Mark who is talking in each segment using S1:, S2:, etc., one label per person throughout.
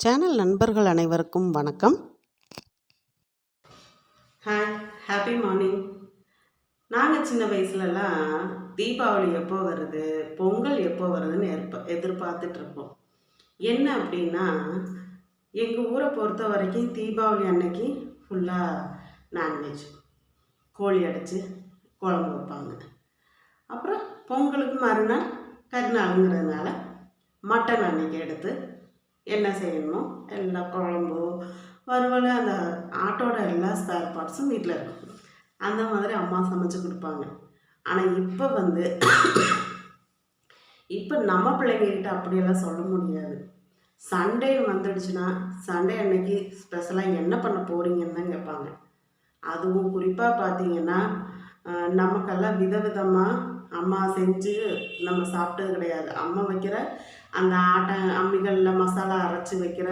S1: Channel நண்பர்கள் அனைவருக்கும் வணக்கம்.
S2: Hi, happy morning. நாங்கள் சின்ன வயசுலலாம் தீபாவளி எப்போ வருது, பொங்கல் எப்போ வருதுன்னு எதிர்பார்த்துட்ருப்போம். என்ன அப்படின்னா, எங்கள் ஊரை பொறுத்த வரைக்கும் தீபாவளி அன்னைக்கு ஃபுல்லாக நான்வெஜ், கோழி அடித்து குழம்பு வைப்பாங்க. அப்புறம் பொங்கலுக்கு மறுநாள் கருநாளுங்கிறதுனால மட்டன் அன்னைக்கு எடுத்து என்ன செய்யணுமோ எல்லா குழம்பு வறுவல் அந்த ஆட்டோட எல்லா ஸ்பேர் பார்ட்ஸும் வீட்டில் இருக்கும். அந்த மாதிரி அம்மா சமைச்சு கொடுப்பாங்க. ஆனால் இப்போ நம்ம பிள்ளைங்கக்கிட்ட அப்படியெல்லாம் சொல்ல முடியாது. சண்டே வந்துடுச்சுன்னா சண்டே அன்னைக்கு ஸ்பெஷலாக என்ன பண்ண போகிறீங்கன்னு தான் கேட்பாங்க. அதுவும் குறிப்பாக பார்த்தீங்கன்னா நமக்கெல்லாம் விதவிதமாக அம்மா செஞ்சு நம்ம சாப்பிட்டது கிடையாது. அம்மா வைக்கிற அந்த அம்மிகளில் மசாலா அரைச்சி வைக்கிற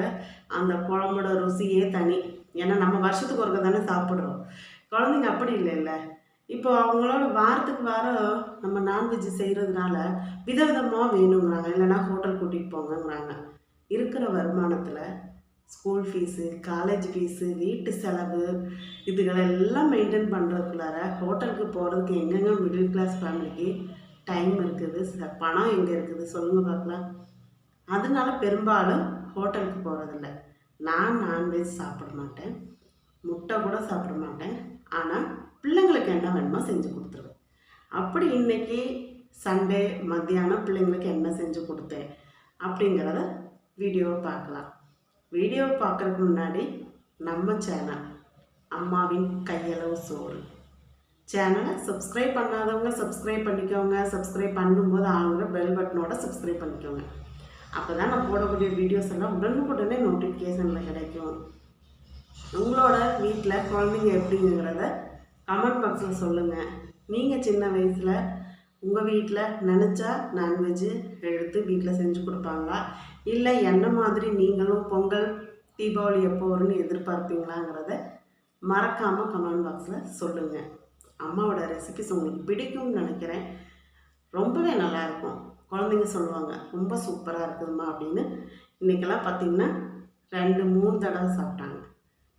S2: அந்த குழம்போட ருசியே தனி. ஏன்னா நம்ம வருஷத்துக்கு ஒருக்க தானே சாப்பிட்றோம். குழந்தைங்க அப்படி இல்லைல்ல. இப்போ அவங்களோட வாரத்துக்கு வாரம் நம்ம நான்வெஜ் செய்கிறதுனால விதவிதமாக வேணுங்கிறாங்க. இல்லைன்னா ஹோட்டல் கூட்டிகிட்டு போங்கங்கிறாங்க. இருக்கிற வருமானத்தில் ஸ்கூல் ஃபீஸு, காலேஜ் ஃபீஸு, வீட்டு செலவு இதுகளெல்லாம் மெயின்டைன் பண்ணுறதுக்குள்ளார ஹோட்டலுக்கு போகிறதுக்கு எங்கெங்க மிடில் கிளாஸ் ஃபேமிலிக்கு டைம் இருக்குது, பணம் எங்கே இருக்குது சொல்லுங்கள் பார்க்கலாம். அதனால பெரும்பாலும் ஹோட்டலுக்கு போகிறதில்ல. நான் நான்வெஜ் சாப்பிட மாட்டேன், முட்டை கூட சாப்பிட மாட்டேன். ஆனால் பிள்ளைங்களுக்கு என்ன வேணுமோ செஞ்சு கொடுத்துருவேன். அப்படி இன்றைக்கி சண்டே மத்தியானம் பிள்ளைங்களுக்கு என்ன செஞ்சு கொடுத்தேன் அப்படிங்கிறத வீடியோவை பார்க்கலாம். வீடியோவை பார்க்குறதுக்கு முன்னாடி நம்ம சேனல் அம்மாவின் கையளவு சோறு சேனலை சப்ஸ்கிரைப் பண்ணாதவங்க சப்ஸ்கிரைப் பண்ணிக்கோங்க. சப்ஸ்கிரைப் பண்ணும்போது ஆளுங்கிற பெல் பட்டனோட சப்ஸ்கிரைப் பண்ணிக்கோங்க. அப்போ தான் நான் போடக்கூடிய வீடியோஸ் எல்லாம் உடனுக்குடனே நோட்டிஃபிகேஷனில் கிடைக்கும். உங்களோட வீட்டில் குழந்தைங்க எப்படிங்கிறத கமெண்ட் பாக்ஸில் சொல்லுங்கள். நீங்கள் சின்ன வயசில் உங்கள் வீட்டில் நினச்சா நான்வெஜ்ஜு எடுத்து வீட்டில் செஞ்சு கொடுப்பாங்களா, இல்லை என்ன மாதிரி நீங்களும் பொங்கல் தீபாவளி எப்போ வரும்னு எதிர்பார்ப்பீங்களாங்கிறத மறக்காமல் கமெண்ட் பாக்ஸில் சொல்லுங்கள். அம்மாவோட ரெசிபிஸ் உங்களுக்கு பிடிக்கும்னு நினைக்கிறேன். ரொம்பவே நல்லாயிருக்கும். குழந்தைங்க சொல்லுவாங்க ரொம்ப சூப்பராக இருக்குதுமா அப்படின்னு. இன்றைக்கெல்லாம் பார்த்திங்கன்னா 2-3 தடவை சாப்பிட்டாங்க.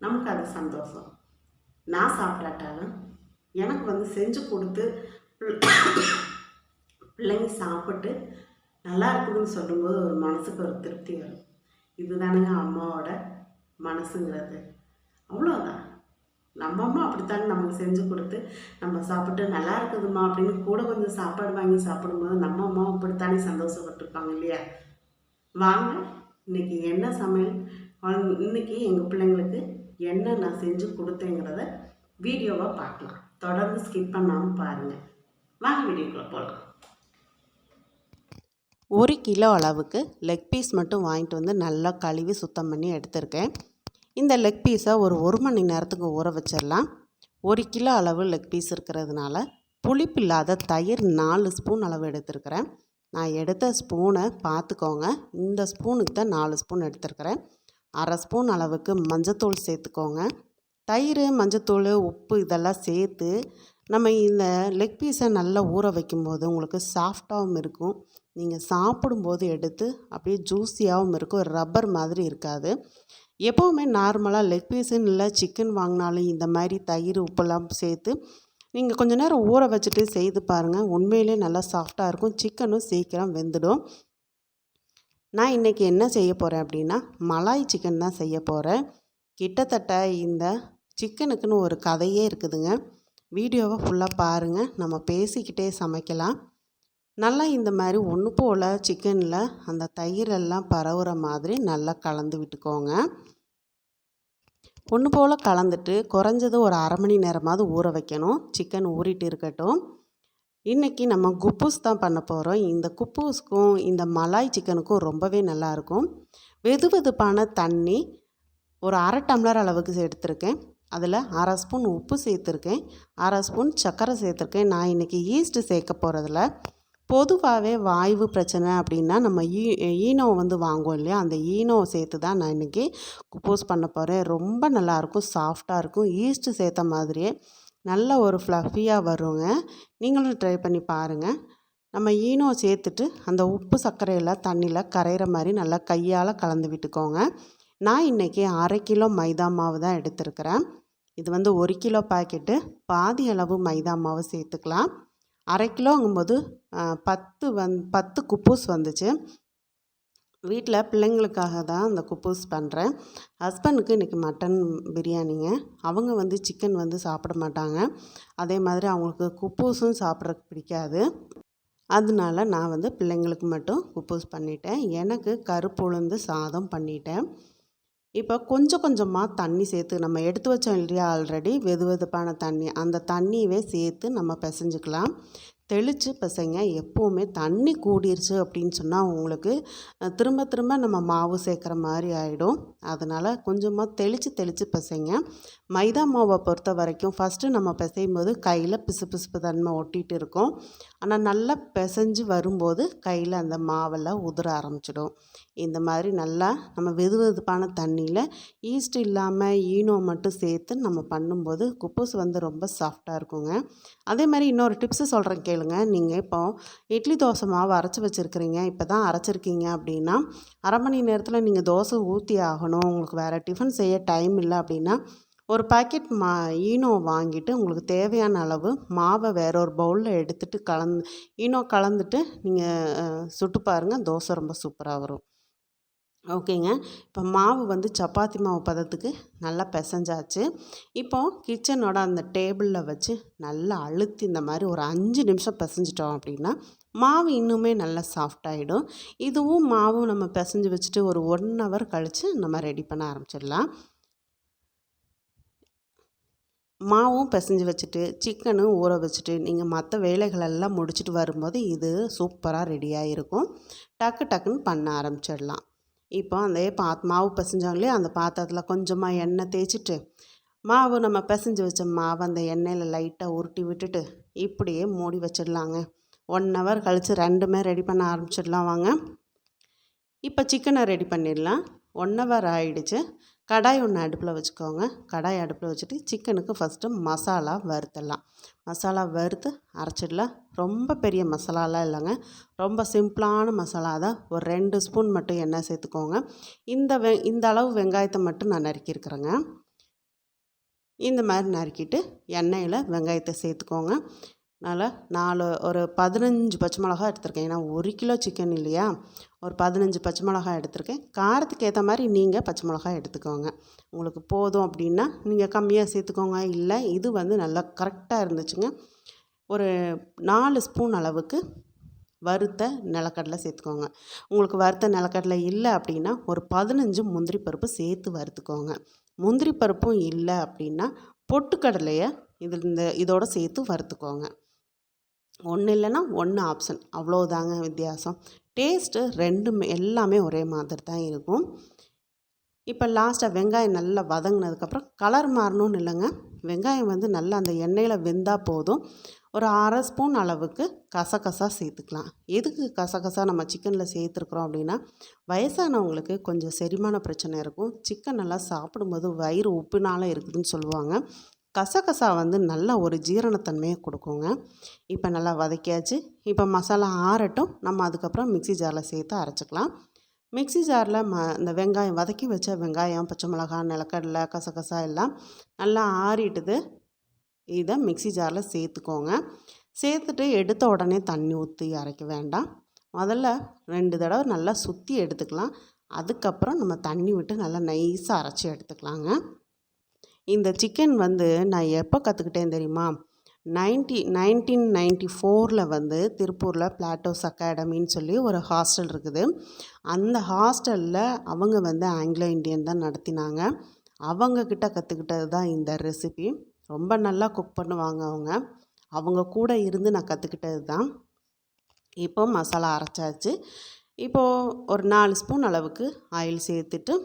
S2: நமக்கு அது சந்தோஷம். நான் சாப்பிடாட்டாலும் எனக்கு செஞ்சு கொடுத்து பிள்ளைங்க சாப்பிட்டு நல்லா இருக்குதுன்னு சொல்லும்போது ஒரு மனசுக்கு ஒரு திருப்தி வரும். இதுதானுங்க அம்மாவோட மனசுங்கிறது. அவ்வளோதான். நம்ம அம்மா அப்படித்தானே நமக்கு செஞ்சு கொடுத்து நம்ம சாப்பிட்டு நல்லா இருக்குதுமா அப்படின்னு கூட கொஞ்சம் சாப்பாடு வாங்கி சாப்பிடும்போது நம்ம அம்மாவும் அப்படித்தானே சந்தோஷப்பட்டுருப்பாங்க இல்லையா? வாங்க இன்றைக்கி என்ன சமையல், இன்றைக்கி எங்கள் பிள்ளைங்களுக்கு என்ன நான் செஞ்சு கொடுத்தேங்கிறத வீடியோவாக பார்க்கலாம். தொடர்ந்து ஸ்கிப் பண்ணாமல் பாருங்கள். வாங்க வீடியோக்குள்ளே போகலாம்.
S1: 1 கிலோ அளவுக்கு லெக் பீஸ் மட்டும் வாங்கிட்டு வந்து நல்லா கழுவி சுத்தம் பண்ணி எடுத்திருக்கேன். இந்த லெக் பீஸை ஒரு மணி நேரத்துக்கு ஊற வச்சிடலாம். 1 கிலோ அளவு லெக் பீஸ் இருக்கிறதுனால புளிப்பு இல்லாத தயிர் 4 ஸ்பூன் அளவு எடுத்துருக்கிறேன். நான் எடுத்த ஸ்பூனை பார்த்துக்கோங்க. இந்த ஸ்பூனுக்கு தான் 4 ஸ்பூன் எடுத்துருக்கிறேன். 1/2 ஸ்பூன் அளவுக்கு மஞ்சத்தூள் சேர்த்துக்கோங்க. தயிர், மஞ்சத்தூள், உப்பு இதெல்லாம் சேர்த்து நம்ம இந்த லெக் பீஸை நல்லா ஊற வைக்கும்போது உங்களுக்கு சாஃப்டாகவும் இருக்கும். நீங்கள் சாப்பிடும்போது எடுத்து அப்படியே ஜூஸியாகவும் இருக்கும். ரப்பர் மாதிரி இருக்காது. எப்போவுமே நார்மலாக லெக் பீஸுன்னு இல்லை, சிக்கன் வாங்கினாலும் இந்த மாதிரி தயிர், உப்பெல்லாம் சேர்த்து நீங்கள் கொஞ்சம் நேரம் ஊற வச்சுட்டு செய்து பாருங்கள். உண்மையிலே நல்லா சாஃப்டாக இருக்கும். சிக்கனும் சீக்கிரம் வெந்துடும். நான் இன்றைக்கி என்ன செய்ய போகிறேன் அப்படின்னா மலாய் சிக்கன் தான் செய்ய போகிறேன். கிட்டத்தட்ட இந்த சிக்கனுக்குன்னு ஒரு கதையே இருக்குதுங்க. வீடியோவை ஃபுல்லாக பாருங்கள். நம்ம பேசிக்கிட்டே சமைக்கலாம். நல்லா இந்த மாதிரி ஒன்று போல் சிக்கனில் அந்த தயிரெல்லாம் பரவுற மாதிரி நல்லா கலந்து விட்டுக்கோங்க. ஒன்று போல் கலந்துட்டு குறைஞ்சது ஒரு 1/2 மணி நேரமாவது ஊற வைக்கணும். சிக்கன் ஊறிட்டு இருக்கட்டும். இன்றைக்கி நம்ம குப்பூஸ் தான் பண்ண போகிறோம். இந்த குப்பூஸ்க்கும் இந்த மலாய் சிக்கனுக்கும் ரொம்பவே நல்லாயிருக்கும். வெதுவெதுப்பான தண்ணி ஒரு 1/2 டம்ளர் அளவுக்கு எடுத்திருக்கேன். அதில் 1/2 ஸ்பூன் உப்பு சேர்த்துருக்கேன், 1/2 ஸ்பூன் சர்க்கரை சேர்த்துருக்கேன். நான் இன்றைக்கி ஈஸ்ட்டு சேர்க்க போகிறதில்ல. பொதுவாகவே வாய்வு பிரச்சனை அப்படின்னா நம்ம ஈனோ வாங்குவோம் இல்லையா, அந்த ஈனோவை சேர்த்து தான் நான் இன்றைக்கி குப்பூஸ் பண்ண போகிறேன். ரொம்ப நல்லாயிருக்கும், சாஃப்டாக இருக்கும். ஈஸ்ட்டு சேர்த்த மாதிரியே நல்ல ஒரு ஃப்ளஃபியாக வருங்க. நீங்களும் ட்ரை பண்ணி பாருங்கள். நம்ம ஈனோ சேர்த்துட்டு அந்த உப்பு சர்க்கரையெல்லாம் தண்ணியில் கரையிற மாதிரி நல்லா கையால் கலந்து விட்டுக்கோங்க. நான் இன்றைக்கி 1/2 கிலோ மைதா மாவு தான் எடுத்திருக்கிறேன். இது வந்து 1 கிலோ பாக்கெட்டு, பாதி அளவு மைதா மாவு சேர்த்துக்கலாம். 1/2 கிலோங்கும்போது 10 குப்பூஸ் வந்துச்சு. வீட்டில் பிள்ளைங்களுக்காக தான் அந்த குப்பூஸ் பண்ணுறேன். ஹஸ்பண்டுக்கு இன்றைக்கி மட்டன் பிரியாணிங்க. அவங்க வந்து சிக்கன் வந்து சாப்பிட மாட்டாங்க. அதே மாதிரி அவங்களுக்கு குப்பூஸும் சாப்பிட்றதுக்கு பிடிக்காது. அதனால நான் வந்து பிள்ளைங்களுக்கு மட்டும் குப்பூஸ் பண்ணிட்டேன். எனக்கு கருப்பு உளுந்து சாதம் பண்ணிட்டேன். இப்போ கொஞ்சம் கொஞ்சமாக தண்ணி சேர்த்து நம்ம எடுத்து வச்சோம் இல்லையா ஆல்ரெடி வெதுவெதுப்பான தண்ணி, அந்த தண்ணியவே சேர்த்து நம்ம பிசைஞ்சுக்கலாம். தெளித்து பிசைங்க. எப்போவுமே தண்ணி கூடிருச்சு அப்படின்னு சொன்னால் உங்களுக்கு திரும்ப திரும்ப நம்ம மாவு சேர்க்குற மாதிரி ஆகிடும். அதனால் கொஞ்சமாக தெளித்து பிசைங்க. மைதா மாவை பொறுத்த வரைக்கும் ஃபஸ்ட்டு நம்ம பிசையும் போது கையில் பிசு தன்மை ஒட்டிகிட்டு இருக்கும். ஆனால் நல்லா பிசைஞ்சு வரும்போது கையில் அந்த மாவெல்லாம் உதிர ஆரம்பிச்சிடும். இந்த மாதிரி நல்லா நம்ம வெதுவெதுப்பான தண்ணியில் ஈஸ்ட் இல்லாமல் ஈனோ மட்டும் சேர்த்து நம்ம பண்ணும்போது குப்பூஸ் வந்து ரொம்ப சாஃப்டாக இருக்குங்க. அதே மாதிரி இன்னொரு டிப்ஸு சொல்கிறேன் கேளுங்க. நீங்கள் இப்போ இட்லி தோசை மாவு அரைச்சி வச்சுருக்கிறீங்க, இப்போ தான் அரைச்சிருக்கீங்க அப்படின்னா 1/2 மணி நேரத்தில் நீங்கள் தோசை ஊற்றி ஆகணும், உங்களுக்கு வேறு டிஃபன் செய்ய டைம் இல்லை அப்படின்னா ஒரு பாக்கெட் ஈனோ வாங்கிட்டு உங்களுக்கு தேவையான அளவு மாவை வேற ஒரு பவுலில் எடுத்துகிட்டு ஈனோ கலந்துட்டு நீங்கள் சுட்டு பாருங்கள், தோசை ரொம்ப சூப்பராக வரும். ஓகேங்க. இப்போ மாவு வந்து சப்பாத்தி மாவு பதத்துக்கு நல்லா பிசைஞ்சாச்சு. இப்போது கிச்சனோட அந்த டேபிளில் வச்சு நல்லா அழுத்தி இந்த மாதிரி ஒரு 5 நிமிஷம் பிசைஞ்சிட்டோம் அப்படின்னா மாவு இன்னுமே நல்லா சாஃப்டாகிடும். இதுவும் மாவும் நம்ம பிசைஞ்சு வச்சுட்டு ஒரு 1 ஹவர் கழித்து நம்ம ரெடி பண்ண ஆரம்பிச்சிடலாம். மாவும் பிசைஞ்சு வச்சுட்டு சிக்கனும் ஊற வச்சுட்டு நீங்கள் மற்ற வேலைகளெல்லாம் முடிச்சுட்டு வரும்போது இது சூப்பராக ரெடியாக இருக்கும். டக்குன்னு பண்ண ஆரம்பிச்சிடலாம். இப்போ அந்த மாவு பிசைஞ்சாங்களே அந்த பாத்திரத்தில் கொஞ்சமாக எண்ணெய் தேய்ச்சிட்டு மாவு நம்ம பிசைஞ்சு வச்ச மாவை அந்த எண்ணெயில் லைட்டாக உருட்டி விட்டுட்டு இப்படியே மூடி வச்சிடலாங்க. 1 ஹவர் கழித்து ரெண்டுமே ரெடி பண்ண ஆரம்பிச்சிடலாம் வாங்க. இப்போ சிக்கனை ரெடி பண்ணிடலாம். 1 ஹவர் ஆகிடுச்சு. கடாய் ஒன்று அடுப்பில் வச்சுக்கோங்க. கடாய் அடுப்பில் வச்சுட்டு சிக்கனுக்கு ஃபஸ்ட்டு மசாலா வறுத்துடலாம். மசாலா வறுத்து அரைச்சிடலாம். ரொம்ப பெரிய மசாலாலாம் இல்லைங்க, ரொம்ப சிம்பிளான மசாலா தான். ஒரு 2 ஸ்பூன் மட்டும் எண்ணெய் சேர்த்துக்கோங்க. இந்த அளவு வெங்காயத்தை மட்டும் நான் நறுக்கியிருக்கிறேங்க. இந்த மாதிரி நறுக்கிட்டு எண்ணெயில் வெங்காயத்தை சேர்த்துக்கோங்க. அதனால் ஒரு 15 பச்சை மிளகா எடுத்திருக்கேன். ஏன்னா 1 கிலோ சிக்கன் இல்லையா, ஒரு 15 பச்சை மிளகா எடுத்திருக்கேன். காரத்துக்கு ஏற்ற மாதிரி நீங்கள் பச்சை மிளகா எடுத்துக்கோங்க. உங்களுக்கு போதும் அப்படின்னா நீங்கள் கம்மியாக சேர்த்துக்கோங்க. இல்லை இது வந்து நல்லா கரெக்டாக இருந்துச்சுங்க, ஒரு 4 ஸ்பூன் அளவுக்கு வறுத்த நிலக்கடலை சேர்த்துக்கோங்க. உங்களுக்கு வறுத்த நிலக்கடலை இல்லை அப்படின்னா ஒரு 15 முந்திரி பருப்பு சேர்த்து வறுத்துக்கோங்க. முந்திரி பருப்பும் இல்லை அப்படின்னா பொட்டுக்கடலையை இதோட சேர்த்து வறுத்துக்கோங்க. 1 இல்லைன்னா 1 ஆப்ஷன், அவ்வளோதாங்க வித்தியாசம். டேஸ்ட்டு எல்லாமே ஒரே மாதிரி தான் இருக்கும். இப்போ லாஸ்ட்டாக வெங்காயம் நல்லா வதங்கினதுக்கப்புறம் கலர் மாறணும்னு இல்லைங்க, வெங்காயம் வந்து நல்லா அந்த எண்ணெயில் வெந்தால் போதும். ஒரு 1/2 ஸ்பூன் அளவுக்கு கசகசா சேர்த்துக்கலாம். எதுக்கு கசகசா நம்ம சிக்கனில் சேர்த்துருக்குறோம் அப்படின்னா வயசானவங்களுக்கு கொஞ்சம் செரிமான பிரச்சனை இருக்கும். சிக்கன் நல்லா சாப்பிடும்போது வயிறு உப்புனால இருக்குதுன்னு சொல்லுவாங்க. கசகசா வந்து நல்ல ஒரு ஜீரணத்தன்மையை கொடுக்குங்க. இப்போ நல்லா வதக்கியாச்சு. இப்போ மசாலா ஆறட்டும், நம்ம அதுக்கப்புறம் மிக்ஸி ஜாரில் சேர்த்து அரைச்சிக்கலாம். மிக்ஸி ஜாரில் இந்த வெங்காயம் வதக்கி வச்ச வெங்காயம், பச்சை மிளகாய், நிலக்கடலை, கசகசா எல்லாம் நல்லா ஆறிட்டுது. இதை மிக்ஸி ஜாரில் சேர்த்துக்கோங்க. சேர்த்துட்டு எடுத்த உடனே தண்ணி ஊற்றி அரைக்க வேண்டாம். முதல்ல 2 தடவை நல்லா சுற்றி எடுத்துக்கலாம். அதுக்கப்புறம் நம்ம தண்ணி விட்டு நல்லா நைஸாக அரைச்சி எடுத்துக்கலாங்க. இந்த சிக்கன் வந்து நான் எப்போ கற்றுக்கிட்டேன் தெரியுமா, 1994 வந்து திருப்பூரில் பிளாட்டோஸ் அகாடமின்னு சொல்லி ஒரு ஹாஸ்டல் இருக்குது. அந்த ஹாஸ்டலில் அவங்க வந்து ஆங்கிலோ இண்டியன் தான் நடத்தினாங்க. அவங்கக்கிட்ட கற்றுக்கிட்டது தான் இந்த ரெசிபி. ரொம்ப நல்லா குக் பண்ணுவாங்க அவங்க கூட இருந்து நான் கற்றுக்கிட்டது தான். இப்போ மசாலா அரைச்சாச்சு. இப்போது ஒரு 4 ஸ்பூன் அளவுக்கு ஆயில் சேர்த்துட்டு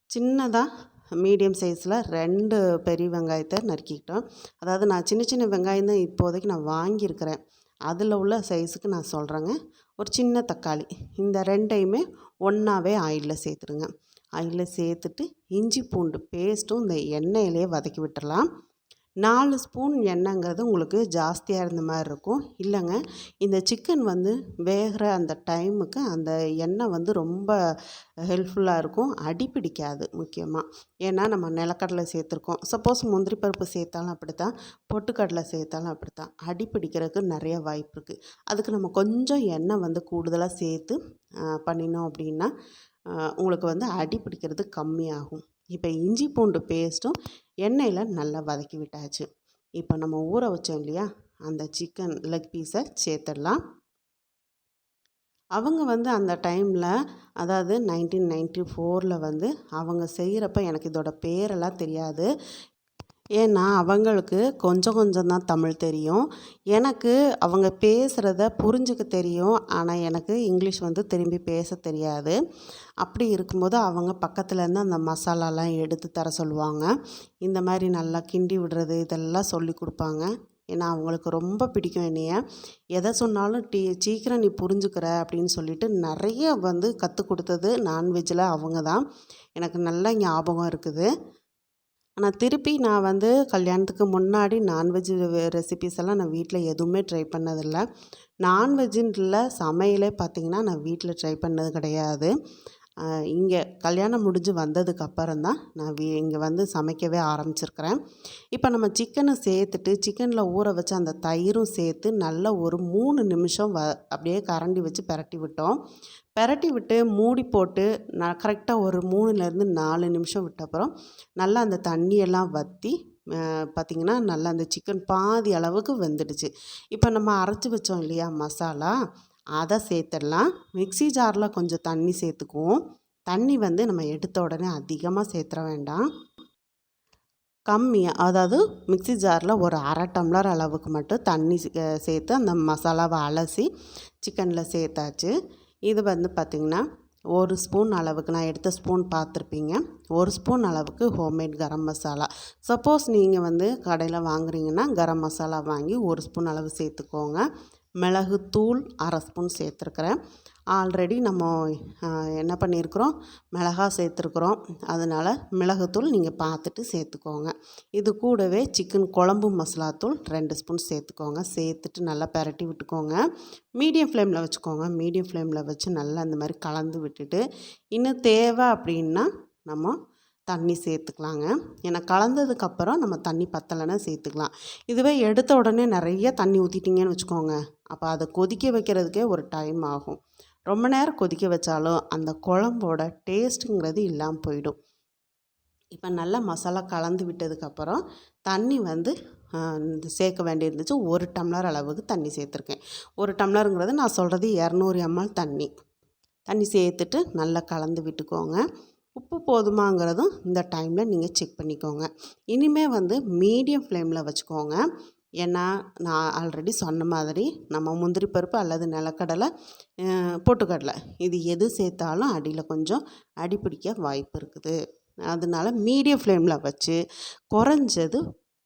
S1: சின்னதாக மீடியம் சைஸில் 2 பெரிய வெங்காயத்தை நறுக்கிக்கிட்டோம். அதாவது நான் சின்ன வெங்காயம் தான் இப்போதைக்கு நான் வாங்கியிருக்கிறேன். அதில் உள்ள சைஸுக்கு நான் சொல்கிறேங்க. ஒரு சின்ன தக்காளி, இந்த 2ஐயுமே ஒன்றாவே ஆயிலில் சேர்த்துடுங்க. ஆயிலில் சேர்த்துட்டு இஞ்சி பூண்டு பேஸ்ட்டும் இந்த எண்ணெயிலே வதக்கி விட்டுடலாம். 4 ஸ்பூன் எண்ணெய்ங்கிறது உங்களுக்கு ஜாஸ்தியாக இருந்த மாதிரி இருக்கும். இல்லைங்க, இந்த சிக்கன் வந்து வேகிற அந்த டைமுக்கு அந்த எண்ணெய் வந்து ரொம்ப ஹெல்ப்ஃபுல்லாக இருக்கும். அடி பிடிக்காது முக்கியமாக. ஏன்னா நம்ம நிலக்கடலை சேர்த்துருக்கோம். சப்போஸ் முந்திரி பருப்பு சேர்த்தாலும் அப்படித்தான், பொட்டுக்கடலை சேர்த்தாலும் அப்படித்தான். அடி பிடிக்கிறதுக்கு நிறைய வாய்ப்பு இருக்குது. அதுக்கு நம்ம கொஞ்சம் எண்ணெய் வந்து கூடுதலாக சேர்த்து பண்ணினோம் அப்படின்னா உங்களுக்கு வந்து அடி பிடிக்கிறது கம்மியாகும். இப்போ இஞ்சி பூண்டு பேஸ்ட்டும் எண்ணெயில் நல்லா வதக்கி விட்டாச்சு. இப்போ நம்ம ஊற வச்சோம் இல்லையா, அந்த சிக்கன் லெக் பீஸை சேர்த்துடலாம். அவங்க வந்து அந்த டைமில், அதாவது 1994 வந்து அவங்க செய்கிறப்ப எனக்கு இதோட பேரெல்லாம் தெரியாது. ஏன்னா அவங்களுக்கு கொஞ்சம் கொஞ்சம் தான் தமிழ் தெரியும். எனக்கு அவங்க பேசுகிறத புரிஞ்சுக்க தெரியும். ஆனால் எனக்கு இங்கிலீஷ் வந்து திரும்பி பேச தெரியாது. அப்படி இருக்கும்போது அவங்க பக்கத்துலேருந்து அந்த மசாலாலாம் எடுத்து தர சொல்லுவாங்க. இந்த மாதிரி நல்லா கிண்டி விடுறது இதெல்லாம் சொல்லி கொடுப்பாங்க. ஏன்னா அவங்களுக்கு ரொம்ப பிடிக்கும் என்னைய. எதை சொன்னாலும் சீக்கிரம் நீ புரிஞ்சுக்கிற அப்படின்னு சொல்லிட்டு நிறைய வந்து கற்றுக் கொடுத்தது நான்வெஜ்ஜில் அவங்க தான். எனக்கு நல்லா ஞாபகம் இருக்குது. ஆனால் திருப்பி நான் வந்து கல்யாணத்துக்கு முன்னாடி நான்வெஜ் ரெசிபீஸ் எல்லாம் நான் வீட்டில் எதுவுமே ட்ரை பண்ணதில்லை. நான்வெஜ்ஜின்ல சமையலே பார்த்திங்கன்னா நான் வீட்டில் ட்ரை பண்ணது கிடையாது. இங்கே கல்யாணம் முடிஞ்சு வந்ததுக்கு அப்புறம் தான் நான் இங்கே வந்து சமைக்கவே ஆரம்பிச்சிருக்கிறேன். இப்போ நம்ம சிக்கனை சேர்த்துட்டு சிக்கனில் ஊற வச்ச அந்த தயிரும் சேர்த்து நல்லா ஒரு 3 நிமிஷம் அப்படியே கரண்டி வச்சு பிரட்டி விட்டோம். பிரட்டி விட்டு மூடி போட்டு கரெக்டாக ஒரு 3லேருந்து 4 நிமிஷம் விட்ட அப்புறம் நல்லா அந்த தண்ணியெல்லாம் வற்றி பார்த்திங்கன்னா நல்லா அந்த சிக்கன் பாதி அளவுக்கு வெந்துடுச்சு. இப்போ நம்ம அரைச்சி வச்சோம் இல்லையா மசாலா, அதை சேர்த்துடலாம். மிக்ஸி ஜாரில் கொஞ்சம் தண்ணி சேர்த்துக்குவோம். தண்ணி வந்து நம்ம எடுத்த உடனே அதிகமாக சேர்த்துற வேண்டாம். கம்மியாக, அதாவது மிக்ஸி ஜாரில் ஒரு 1/2 டம்ளர் அளவுக்கு மட்டும் தண்ணி சேர்த்து அந்த மசாலாவை அலசி சிக்கனில் சேர்த்தாச்சு. இது வந்து பார்த்திங்கன்னா 1 ஸ்பூன் அளவுக்கு, நான் எடுத்த ஸ்பூன் பார்த்துருப்பீங்க, 1 ஸ்பூன் அளவுக்கு ஹோம்மேட் கரம் மசாலா. சப்போஸ் நீங்கள் வந்து கடையில் வாங்குறீங்கன்னா கரம் மசாலா வாங்கி 1 ஸ்பூன் அளவு சேர்த்துக்கோங்க. மிளகுத்தூள் 1/2 ஸ்பூன் சேர்த்துருக்குறேன். ஆல்ரெடி நம்ம என்ன பண்ணியிருக்கிறோம், மிளகா சேர்த்துருக்குறோம். அதனால் மிளகுத்தூள் நீங்கள் பார்த்துட்டு சேர்த்துக்கோங்க. இது கூடவே சிக்கன் குழம்பு மசாலாத்தூள் 2 ஸ்பூன் சேர்த்துக்கோங்க. சேர்த்துட்டு நல்லா பிரட்டி விட்டுக்கோங்க. மீடியம் ஃப்ளேமில் வச்சுக்கோங்க. மீடியம் ஃப்ளேமில் வச்சு நல்லா அந்த மாதிரி கலந்து விட்டுட்டு, இன்னும் தேவை அப்படின்னா நம்ம தண்ணி சேர்த்துக்கலாங்க. ஏன்னா கலந்ததுக்கப்புறம் நம்ம தண்ணி பத்தலைன்னா சேர்த்துக்கலாம். இதுவே எடுத்த உடனே நிறைய தண்ணி ஊற்றிட்டிங்கன்னு வச்சுக்கோங்க, அப்போ அதை கொதிக்க வைக்கிறதுக்கே ஒரு டைம் ஆகும். ரொம்ப நேரம் கொதிக்க வச்சாலும் அந்த குழம்போட டேஸ்ட்டுங்கிறது இல்லாமல் போயிடும். இப்போ நல்லா மசாலா கலந்து விட்டதுக்கப்புறம் தண்ணி வந்து சேர்க்க வேண்டியிருந்துச்சு. 1 டம்ளர் அளவுக்கு தண்ணி சேர்த்துருக்கேன். 1 டம்ளருங்கிறது நான் சொல்கிறது 200 ml தண்ணி சேர்த்துட்டு நல்லா கலந்து விட்டுக்கோங்க. உப்பு போதுமாங்கிறதும் இந்த டைமில் நீங்கள் செக் பண்ணிக்கோங்க. இனிமேல் வந்து மீடியம் ஃப்ளேமில் வச்சுக்கோங்க. ஏன்னா நான் ஆல்ரெடி சொன்ன மாதிரி நம்ம முந்திரி பருப்பு அல்லது நிலக்கடலை, பொட்டுக்கடலை இது எது சேர்த்தாலும் அடியில் கொஞ்சம் அடி பிடிக்க வாய்ப்பு இருக்குது. அதனால மீடியம் ஃப்ளேமில் வச்சு குறைஞ்சது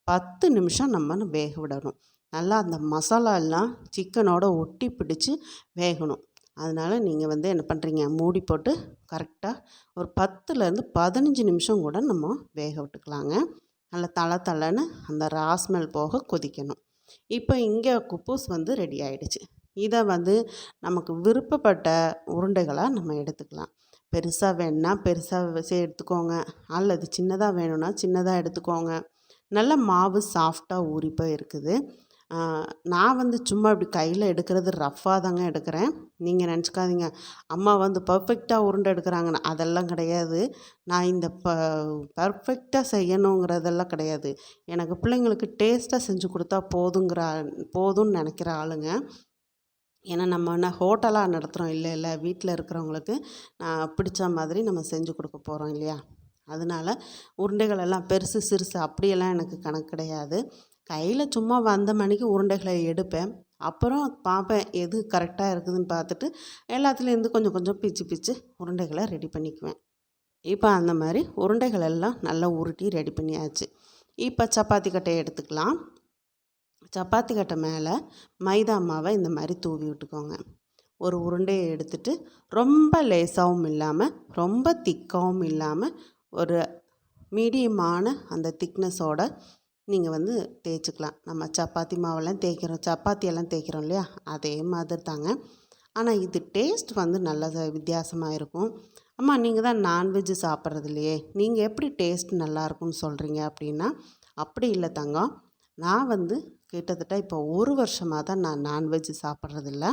S1: 10 நிமிஷம் நம்ம வேக விடணும். நல்லா அந்த மசாலா எல்லாம் சிக்கனோட ஒட்டி பிடிச்சி வேகணும். அதனால் நீங்கள் வந்து என்ன பண்ணுறீங்க, மூடி போட்டு கரெக்டாக ஒரு 10லேருந்து 15 நிமிஷம் கூட நம்ம வேக விட்டுக்கலாங்க. நல்லா தளன்னு அந்த ராஸ்மெல் போக கொதிக்கணும். இப்போ இங்கே குப்பூஸ் வந்து ரெடி ஆகிடுச்சு. இதை வந்து நமக்கு விருப்பப்பட்ட உருண்டைகளாக நம்ம எடுத்துக்கலாம். பெருசாக வேணுன்னா பெருசாக எடுத்துக்கோங்க, அல்லது சின்னதாக வேணும்னா சின்னதாக எடுத்துக்கோங்க. நல்ல மாவு சாஃப்டாக ஊறி போய் இருக்குது. நான் வந்து சும்மா இப்படி கையில் எடுக்கிறது ரஃப்பாக தாங்க எடுக்கிறேன். நீங்கள் நினச்சிக்காதீங்க அம்மா வந்து பர்ஃபெக்டாக உருண்டை எடுக்கிறாங்கன்னு, அதெல்லாம் கிடையாது. நான் இந்த பர்ஃபெக்டாக செய்யணுங்கிறதெல்லாம் கிடையாது. எனக்கு பிள்ளைங்களுக்கு டேஸ்ட்டாக செஞ்சு கொடுத்தா போதும்னு நினைக்கிற ஆளுங்க. ஏன்னா நம்ம என்ன ஹோட்டலாக நடத்துகிறோம், இல்லை வீட்டில் இருக்கிறவங்களுக்கு பிடிச்ச மாதிரி நம்ம செஞ்சு கொடுக்க போகிறோம் இல்லையா. அதனால் உருண்டைகள் எல்லாம் பெருசு சிறுசு அப்படியெல்லாம் எனக்கு கணக்கு கிடையாது. கையில் சும்மா வந்த மணிக்கு உருண்டைகளை எடுப்பேன். அப்புறம் பார்ப்பேன் எது கரெக்டாக இருக்குதுன்னு பார்த்துட்டு எல்லாத்துலேருந்து கொஞ்சம் கொஞ்சம் பிச்சு உருண்டைகளை ரெடி பண்ணிக்குவேன். இப்போ அந்த மாதிரி உருண்டைகள் எல்லாம் நல்லா உருட்டி ரெடி பண்ணியாச்சு. இப்போ சப்பாத்தி கட்டையை எடுத்துக்கலாம். சப்பாத்தி கட்டை மேலே மைதா மாவை இந்த மாதிரி தூவி விட்டுக்கோங்க. ஒரு உருண்டையை எடுத்துட்டு ரொம்ப லேசாகவும் இல்லாமல் ரொம்ப திக்காகவும் இல்லாமல் ஒரு மீடியமான அந்த திக்னஸோட நீங்கள் வந்து தேய்ச்சிக்கலாம். நம்ம சப்பாத்தி மாவெல்லாம் தேய்க்கிறோம், சப்பாத்தியெல்லாம் தேய்க்கிறோம் இல்லையா, அதே மாதிரி தாங்க. ஆனால் இது டேஸ்ட் வந்து நல்ல வித்தியாசமாக இருக்கும். அம்மா நீங்கள் தான் நான்வெஜ்ஜு சாப்பிட்றது இல்லையே, நீங்கள் எப்படி டேஸ்ட் நல்லாயிருக்கும்னு சொல்கிறீங்க அப்படின்னா, அப்படி இல்லை தங்கம். நான் வந்து கிட்டத்தட்ட இப்போ 1 வருஷமாக தான் நான் நான்வெஜ்ஜு சாப்பிட்றதில்ல,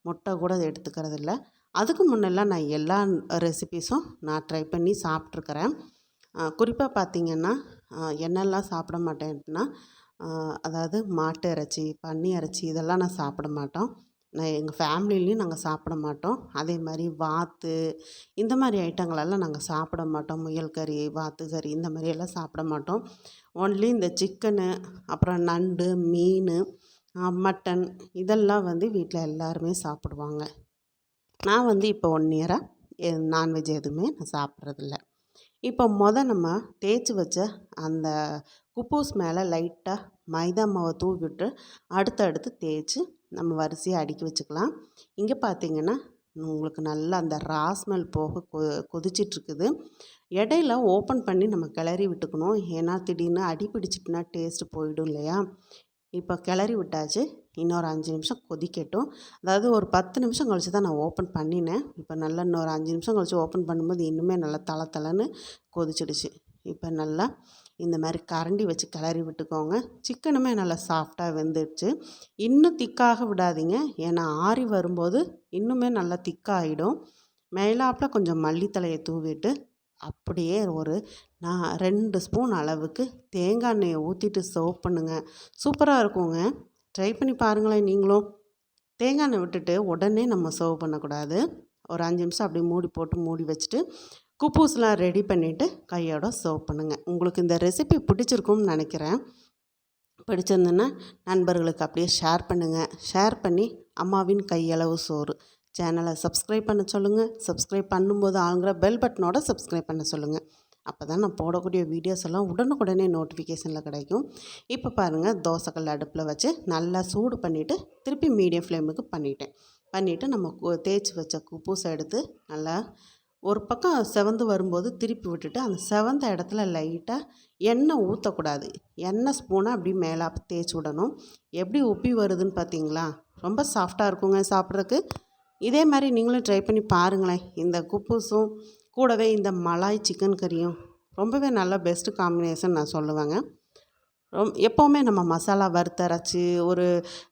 S1: முட்டை கூட எடுத்துக்கிறதில்ல. அதுக்கு முன்னெல்லாம் நான் எல்லா ரெசிபீஸும் நான் ட்ரை பண்ணி சாப்பிட்ருக்கிறேன். குறிப்பாக பார்த்திங்கன்னா என்னெல்லாம் சாப்பிட மாட்டேன்னா, அதாவது மாட்டு இறைச்சி, பன்னி இறைச்சி இதெல்லாம் நான் சாப்பிட மாட்டோம். நான் எங்கள் ஃபேமிலிலேயும் நாங்கள் சாப்பிட மாட்டோம். அதே மாதிரி வாத்து இந்த மாதிரி ஐட்டங்களெல்லாம் நாங்கள் சாப்பிட மாட்டோம். முயல் கறி, வாத்து கறி இந்த மாதிரியெல்லாம் சாப்பிட மாட்டோம். ஒன்லி இந்த சிக்கனு, அப்புறம் நண்டு, மீன், மட்டன் இதெல்லாம் வந்து வீட்டில் எல்லாருமே சாப்பிடுவாங்க. நான் வந்து இப்போ 1 இயராக நான்வெஜ் எதுவுமே நான் சாப்பிட்றதில்ல. இப்போ நம்ம தேய்ச்சி வச்ச அந்த குப்பூஸ் மேலே லைட்டாக மைதா மாவை தூவி விட்டு அடுத்தடுத்து தேய்ச்சி நம்ம வரிசையாக அடுக்கி வச்சுக்கலாம். இங்கே பார்த்திங்கன்னா உங்களுக்கு நல்லா அந்த ஸ்மெல் போக கொதிச்சிட்ருக்குது. இடையில ஓப்பன் பண்ணி நம்ம கிளறி விட்டுக்கணும். ஏன்னா திடீர்னு அடி பிடிச்சிட்டுனா டேஸ்ட்டு போயிடும் இல்லையா. இப்போ கிளறி விட்டாச்சு. இன்னொரு 5 நிமிஷம் கொதிக்கட்டும். அதாவது ஒரு 10 நிமிஷம் கழிச்சு தான் நான் ஓப்பன் பண்ணினேன். இப்போ நல்லா இன்னொரு 5 நிமிஷம் கழிச்சு ஓப்பன் பண்ணும்போது இன்னுமே நல்லா தளன்னு கொதிச்சிடுச்சு. இப்போ நல்லா இந்த மாதிரி கரண்டி வச்சு கிளறி விட்டுக்கோங்க. சிக்கனுமே நல்லா சாஃப்டாக வெந்துடுச்சு. இன்னும் திக்காக விடாதீங்க, ஏன்னா ஆறி வரும்போது இன்னுமே நல்லா திக்காகிடும். மேலாப்பில் கொஞ்சம் மல்லித்தழையை தூவிட்டு அப்படியே நான் 2 ஸ்பூன் அளவுக்கு தேங்காய் எண்ணெயை ஊற்றிட்டு சர்வ் பண்ணுங்கள். சூப்பராக இருக்குங்க. ட்ரை பண்ணி பாருங்களேன் நீங்களும். தேங்காய் எண்ணெய் விட்டுட்டு உடனே நம்ம சர்வ் பண்ணக்கூடாது. ஒரு 5 நிமிஷம் அப்படியே மூடி வச்சுட்டு குப்பூஸ்லாம் ரெடி பண்ணிவிட்டு கையோட சர்வ் பண்ணுங்கள். உங்களுக்கு இந்த ரெசிபி பிடிச்சிருக்கும்னு நினைக்கிறேன். பிடிச்சிருந்துன்னா நண்பர்களுக்கு அப்படியே ஷேர் பண்ணுங்கள். ஷேர் பண்ணி அம்மாவின் கையளவு சோறு சேனலை சப்ஸ்கிரைப் பண்ண சொல்லுங்கள். சப்ஸ்கிரைப் பண்ணும்போது ஆளுங்கிற பெல் பட்டனோட சப்ஸ்கிரைப் பண்ண சொல்லுங்கள். அப்போ தான் நான் போடக்கூடிய வீடியோஸ் எல்லாம் உடனுக்குடனே நோட்டிஃபிகேஷனில் கிடைக்கும். இப்போ பாருங்கள், தோசைக்கல் அடுப்பில் வச்சு நல்லா சூடு பண்ணிவிட்டு திருப்பி மீடியம் ஃப்ளேமுக்கு பண்ணிவிட்டு நம்ம தேய்ச்சி வச்ச குப்பூஸை எடுத்து நல்லா ஒரு பக்கம் செவந்து வரும்போது திருப்பி விட்டுட்டு அந்த செவந்த இடத்துல லைட்டாக எண்ணெய் ஊற்றக்கூடாது. எண்ணெய் ஸ்பூனை அப்படி மேலே தேய்ச்சி விடணும். எப்படி உப்பி வருதுன்னு பார்த்தீங்களா? ரொம்ப சாஃப்டாக இருக்குங்க சாப்பிட்றதுக்கு. இதே மாதிரி நீங்களும் ட்ரை பண்ணி பாருங்களேன். இந்த குப்பூஸும் கூடவே இந்த மலாய் சிக்கன் கறியும் ரொம்பவே நல்ல பெஸ்ட்டு காம்பினேஷன் நான் சொல்லுவேங்க. எப்போவுமே நம்ம மசாலா வறுத்தரைச்சி ஒரு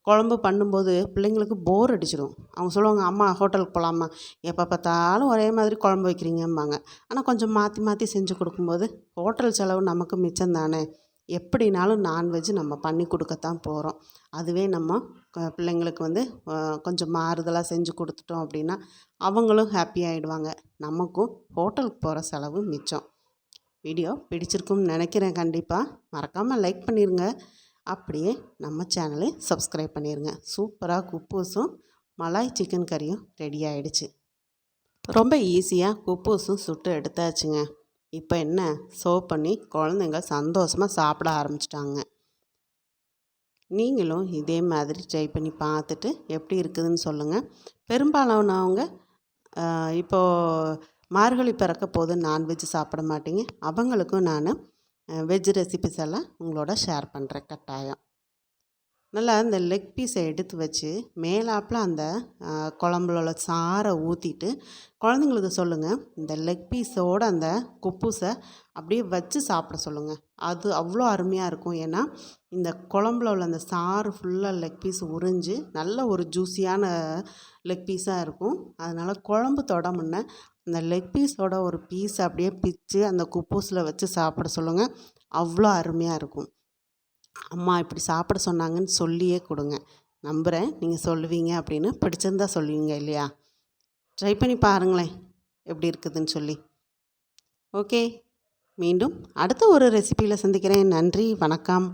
S1: குழம்பு பண்ணும்போது பிள்ளைங்களுக்கு போர் அடிச்சிடும். அவங்க சொல்லுவாங்க, அம்மா ஹோட்டலுக்கு போகலாமா, எப்போ பார்த்தாலும் ஒரே மாதிரி குழம்பு வைக்கிறீங்கம்பாங்க. ஆனால் கொஞ்சம் மாற்றி செஞ்சு கொடுக்கும்போது ஹோட்டல் செலவு நமக்கு மிச்சம் தானே. எப்படினாலும் நான்வெஜ் நம்ம பண்ணி கொடுக்கத்தான் போகிறோம். அதுவே நம்ம பிள்ளைங்களுக்கு வந்து கொஞ்சம் மாறுதலாக செஞ்சு கொடுத்துட்டோம் அப்படின்னா அவங்களும் ஹாப்பி ஆகிடுவாங்க. நமக்கும் ஹோட்டலுக்கு போகிற செலவு மிச்சம். வீடியோ பிடிச்சிருக்கும்னு நினைக்கிறேன். கண்டிப்பாக மறக்காமல் லைக் பண்ணிடுங்க. அப்படியே நம்ம சேனலை சப்ஸ்கிரைப் பண்ணிடுங்க. சூப்பராக குப்பூஸும் மலாய் சிக்கன் கறியும் ரெடி ஆகிடுச்சு. ரொம்ப ஈஸியாக குப்பூஸும் சுட்டு எடுத்தாச்சுங்க. இப்போ என்ன, சர்வ் பண்ணி குழந்தைங்க சந்தோஷமாக சாப்பிட ஆரம்பிச்சிட்டாங்க. நீங்களும் இதே மாதிரி ட்ரை பண்ணி பார்த்துட்டு எப்படி இருக்குதுன்னு சொல்லுங்கள். பெரும்பாலானவங்க இப்போது மார்கழி பிறக்க போது நான்வெஜ் சாப்பிட மாட்டீங்க. அவங்களுக்கும் நான் வெஜ் ரெசிபிஸ் எல்லாம் உங்களோட ஷேர் பண்ணுறேன் கட்டாயம். நல்லா இந்த லெக் பீஸை எடுத்து வச்சு மேலாப்பில் அந்த குழம்புல சாறை ஊற்றிட்டு குழந்தைங்களுக்கு சொல்லுங்கள், இந்த லெக் பீஸோடு அந்த குப்பூஸை அப்படியே வச்சு சாப்பிட சொல்லுங்கள். அது அவ்வளோ அருமையாக இருக்கும். ஏன்னா இந்த குழம்புல உள்ள அந்த சாறு ஃபுல்லாக லெக் பீஸ் உறிஞ்சு நல்ல ஒரு ஜூஸியான லெக் பீஸாக இருக்கும். அதனால் குழம்பு தொட முன்ன அந்த லெக் பீஸோட ஒரு பீஸ் அப்படியே பிச்சு அந்த குப்பூஸில் வச்சு சாப்பிட சொல்லுங்கள். அவ்வளோ அருமையாக இருக்கும். அம்மா இப்படி சாப்பிட சொன்னாங்கன்னு சொல்லியே கொடுங்க. நம்புகிறேன் நீங்கள் சொல்லுவீங்க அப்படின்னு. பிடிச்சிருந்தா சொல்லுவீங்க இல்லையா? ட்ரை பண்ணி பாருங்களேன் எப்படி இருக்குதுன்னு சொல்லி. ஓகே, மீண்டும் அடுத்த ஒரு ரெசிபியில் சந்திக்கிறேன். நன்றி, வணக்கம்.